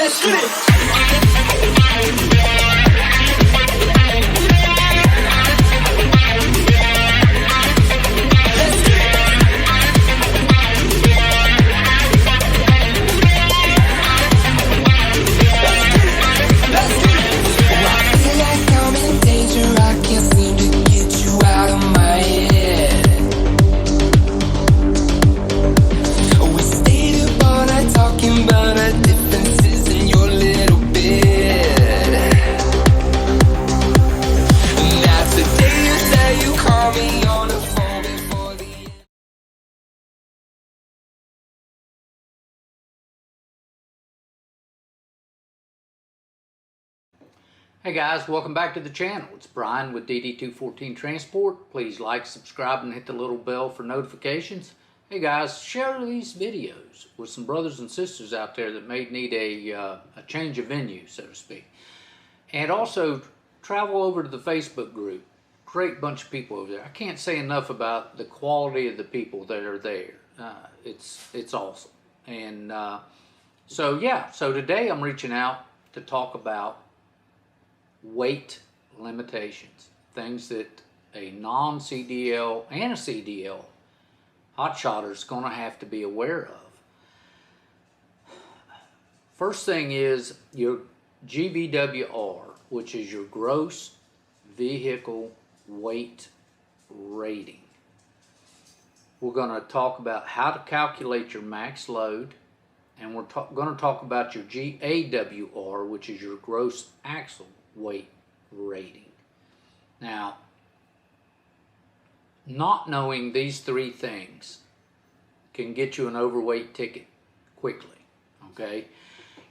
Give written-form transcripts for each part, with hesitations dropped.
Let's get it. Hey guys, welcome back to the channel. It's Brian with DD214 Transport. Please like, subscribe, and hit the little bell for notifications. Hey guys, share these videos with some brothers and sisters out there that may need a change of venue, so to speak. And also, travel over to the Facebook group. Great bunch of people over there. I can't say enough about the quality of the people that are there. It's awesome. And so today I'm reaching out to talk about weight limitations, things that a non-CDL and a CDL hotshotter is going to have to be aware of. First thing is your GVWR, which is your gross vehicle weight rating. We're going to talk about how to calculate your max load, and we're going to talk about your GAWR, which is your gross axle weight rating. Now, not knowing these three things can get you an overweight ticket quickly, okay?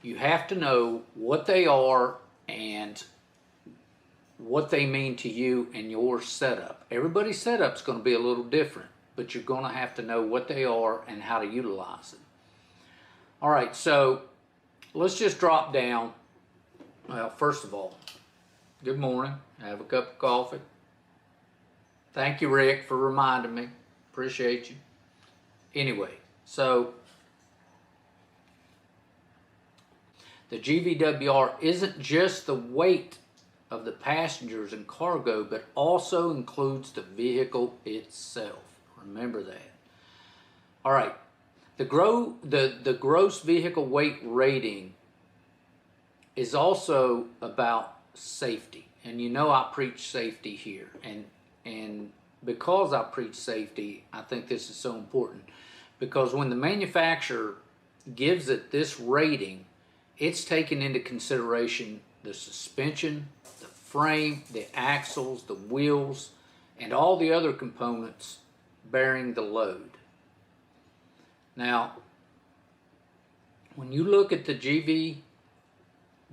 You have to know what they are and what they mean to you and your setup. Everybody's setup is going to be a little different, but you're going to have to know what they are and how to utilize them. All right, so let's just drop down. Well, first of all, good morning. Have a cup of coffee. Thank you, Rick, for reminding me. Appreciate you. Anyway, so the GVWR isn't just the weight of the passengers and cargo, but also includes the vehicle itself. Remember that. All right. The gross vehicle weight rating is also about safety, and you know I preach safety here, and because I preach safety, I think this is so important, because when the manufacturer gives it this rating, it's taking into consideration the suspension, the frame, the axles, the wheels, and all the other components bearing the load. Now, when you look at the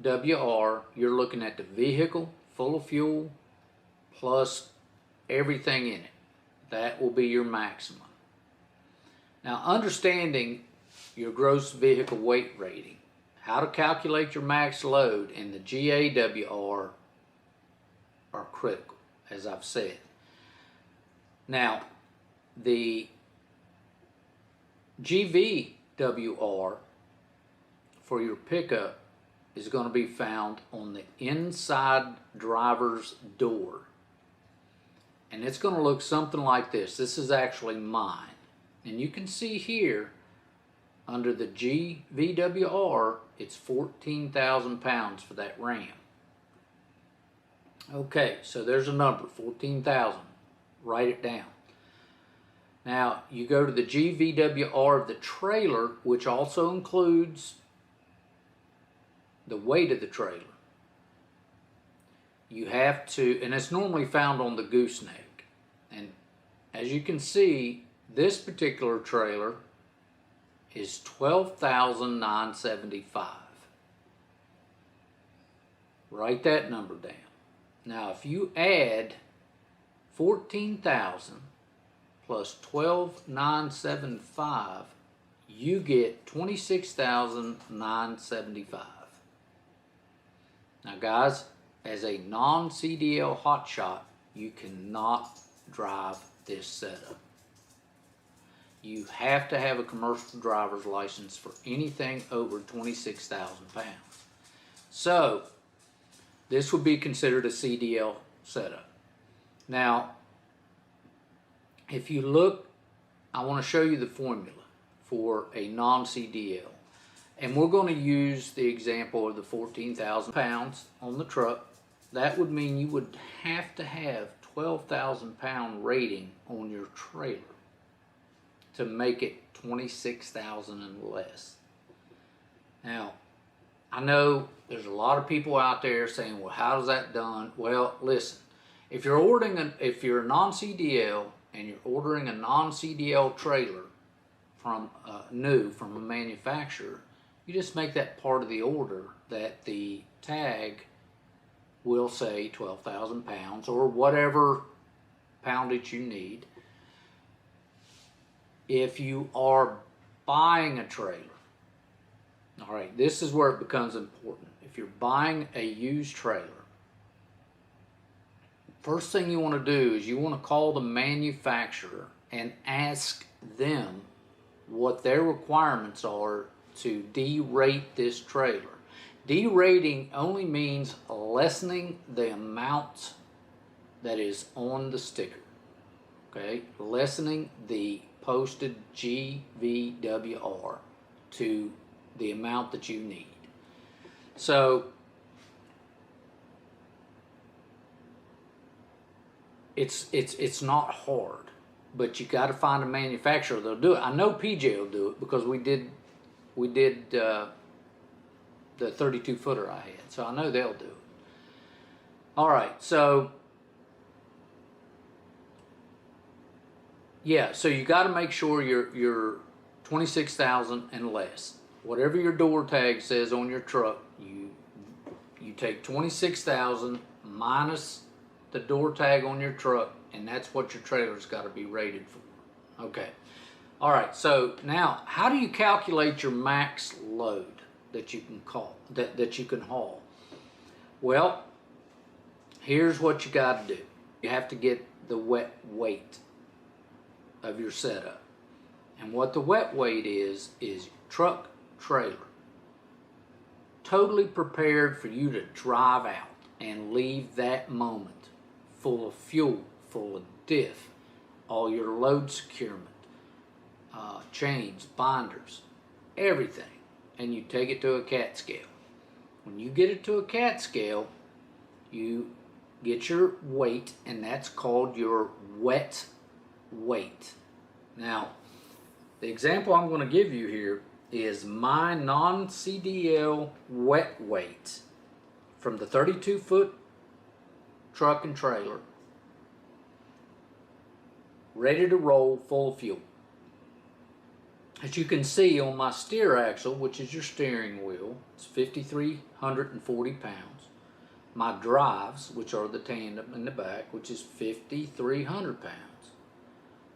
GVWR, you're looking at the vehicle full of fuel plus everything in it. That will be your maximum. Now, understanding your gross vehicle weight rating, how to calculate your max load, and the GAWR are critical, as I've said. Now, the GVWR for your pickup is going to be found on the inside driver's door. And it's going to look something like this. This is actually mine. And you can see here, under the GVWR, it's 14,000 pounds for that Ram. Okay, so there's a number, 14,000. Write it down. Now, you go to the GVWR of the trailer, which also includes the weight of the trailer. You have to, and it's normally found on the gooseneck. And as you can see, this particular trailer is 12,975. Write that number down. Now, if you add 14,000 plus 12,975, you get 26,975. Now guys, as a non-CDL hotshot, you cannot drive this setup. you have to have a commercial driver's license for anything over 26,000 pounds. So this would be considered a CDL setup. Now, if you look, I want to show you the formula for a non-CDL. And we're going to use the example of the 14,000 pounds on the truck. That would mean you would have to have 12,000 pound rating on your trailer to make it 26,000 and less. Now, I know there's a lot of people out there saying, well, how is that done? Well, listen, if you're a non-CDL and you're ordering a non-CDL trailer from from a manufacturer, you just make that part of the order that the tag will say 12,000 pounds or whatever poundage you need. If you are buying a trailer, all right, this is where it becomes important. If you're buying a used trailer, first thing you want to do is you want to call the manufacturer and ask them what their requirements are to derate this trailer. Derating only means lessening the amount that is on the sticker, okay? Lessening the posted GVWR to the amount that you need. So it's not hard, but you got to find a manufacturer that'll do it. I know PJ will do it because we did the 32 footer I had, so I know they'll do it. All right, so yeah, so you got to make sure you're 26,000 and less. Whatever your door tag says on your truck, you take 26,000 minus the door tag on your truck, and that's what your trailer's got to be rated for. Okay. All right. So now, how do you calculate your max load that you can that you can haul? Well, here's what you got to do. You have to get the wet weight of your setup, and what the wet weight is truck trailer totally prepared for you to drive out and leave that moment full of fuel, full of diff, all your load securement, chains, binders, everything, and you take it to a CAT scale. When you get it to a CAT scale, you get your weight, and that's called your wet weight. Now, the example I'm going to give you here is my non-CDL wet weight from the 32-foot truck and trailer, ready to roll, full of fuel. As you can see on my steer axle, which is your steering wheel, it's 5,340 pounds. My drives, which are the tandem in the back, which is 5,300 pounds.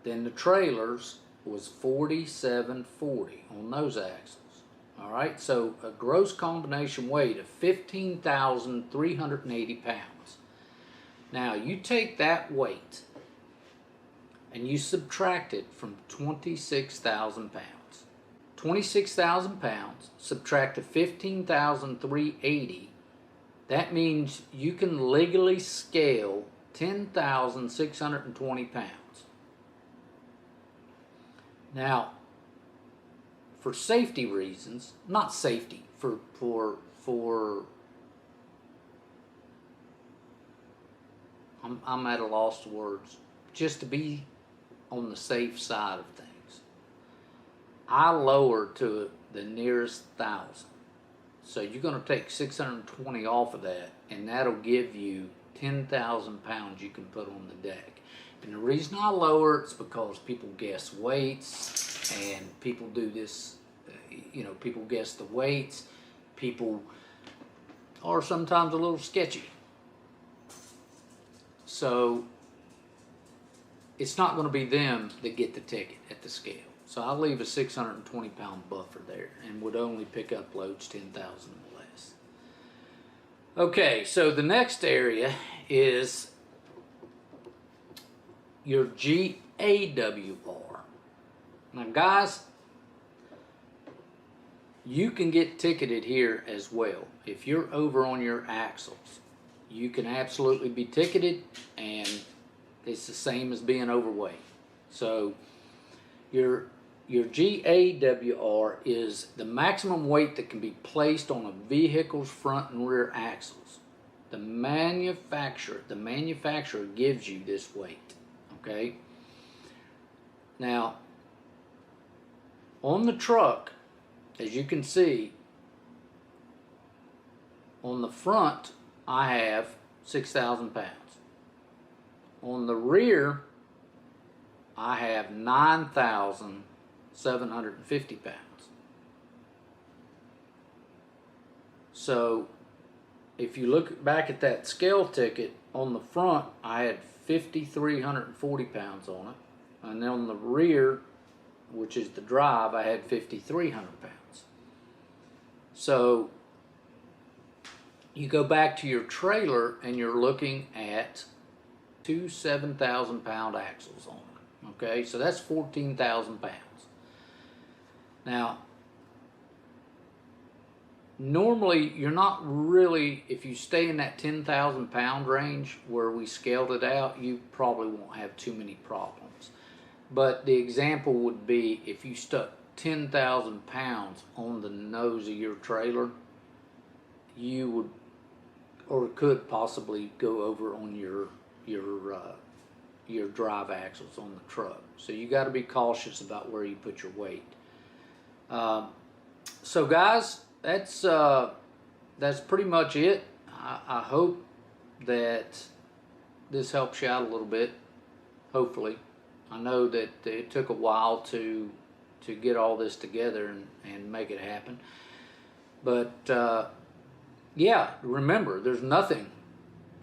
Then the trailers was 4,740 on those axles. All right, so a gross combination weight of 15,380 pounds. Now you take that weight and you subtract it from 26,000 pounds. 26,000 pounds subtract to 15,380. That means you can legally scale 10,620 pounds. Now, for safety reasons, not safety, I'm at a loss of words, just to be on the safe side of things, I lower to the nearest 1,000. So you're going to take 620 off of that, and that'll give you 10,000 pounds you can put on the deck. And the reason I lower it's because people guess weights, and people do this, people guess the weights. People are sometimes a little sketchy. So it's not going to be them that get the ticket at the scale. So I leave a 620 pound buffer there and would only pick up loads 10,000 or less. Okay, so the next area is your GAWR. Now guys, you can get ticketed here as well. If you're over on your axles, you can absolutely be ticketed, and it's the same as being overweight. So your GAWR is the maximum weight that can be placed on a vehicle's front and rear axles. The manufacturer gives you this weight, okay? Now, on the truck, as you can see, on the front, I have 6,000 pounds. On the rear, I have 9,750 pounds. So, if you look back at that scale ticket, on the front, I had 5,340 pounds on it. And then on the rear, which is the drive, I had 5,300 pounds. So, you go back to your trailer and you're looking at two 7,000 pound axles on it. Okay, so that's 14,000 pounds. Now, normally you're not really, if you stay in that 10,000 pound range where we scaled it out, you probably won't have too many problems. But the example would be if you stuck 10,000 pounds on the nose of your trailer, you would or could possibly go over on your drive axles on the truck. So you got to be cautious about where you put your weight. So guys, that's pretty much it. I hope that this helps you out a little bit. Hopefully, I know that it took a while to get all this together and make it happen. But yeah, remember, there's nothing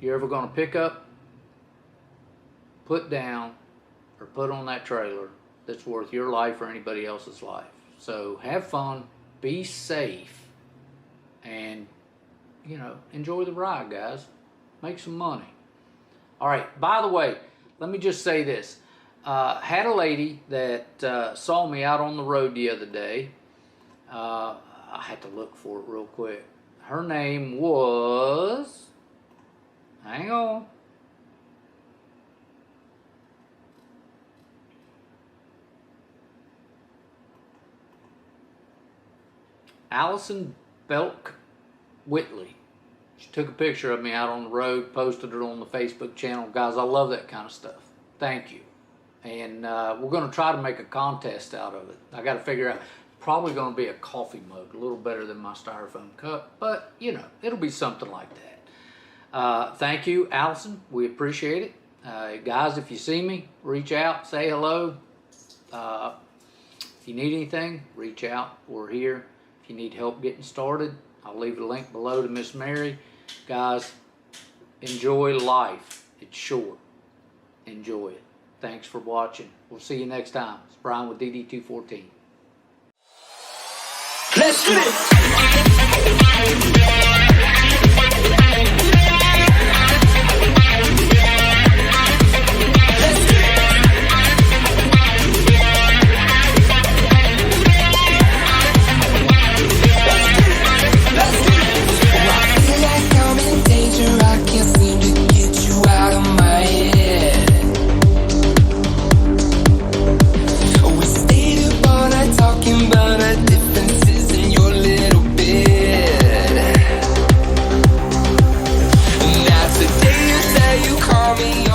you're ever going to pick up, put down, or put on that trailer that's worth your life or anybody else's life. So have fun, be safe, and, you know, enjoy the ride, guys. Make some money. All right, by the way, let me just say this. Had a lady that saw me out on the road the other day. I had to look for it real quick. Her name was, hang on, Allison Belk Whitley. She took a picture of me out on the road, posted it on the Facebook channel. Guys, I love that kind of stuff. Thank you. And we're going to try to make a contest out of it. I got to figure out, probably going to be a coffee mug, a little better than my styrofoam cup, but you know, it'll be something like that. Thank you, Allison. We appreciate it. Guys, if you see me, reach out, say hello. If you need anything, reach out. We're here. If you need help getting started, I'll leave a link below to Miss Mary. Guys, enjoy life. It's short. Enjoy it. Thanks for watching. We'll see you next time. It's Bryan with DD214. Let's do it! Call me